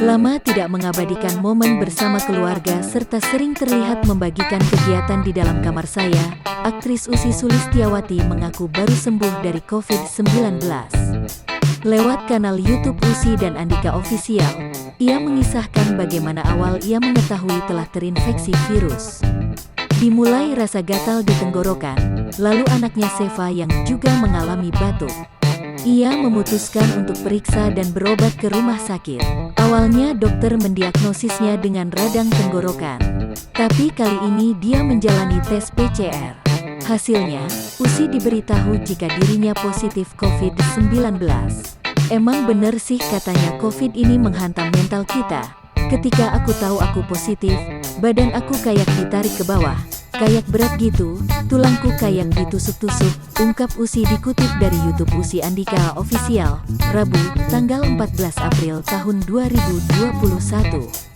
Lama tidak mengabadikan momen bersama keluarga serta sering terlihat membagikan kegiatan di dalam kamar saya, aktris Ussy Sulistyawati mengaku baru sembuh dari COVID-19. Lewat kanal YouTube Ussy dan Andika Official, ia mengisahkan bagaimana awal ia mengetahui telah terinfeksi virus. Dimulai rasa gatal di tenggorokan, lalu anaknya Seva yang juga mengalami batuk. Ia memutuskan untuk periksa dan berobat ke rumah sakit. Awalnya dokter mendiagnosisnya dengan radang tenggorokan. Tapi kali ini dia menjalani tes PCR. Hasilnya, Ussy diberitahu jika dirinya positif COVID-19. Emang bener sih katanya COVID ini menghantam mental kita. Ketika aku tahu aku positif, badan aku kayak ditarik ke bawah. Kayak berat gitu, tulangku kayak ditusuk-tusuk, ungkap Ussy dikutip dari YouTube Ussy Andika Official, Rabu, tanggal 14 April tahun 2021.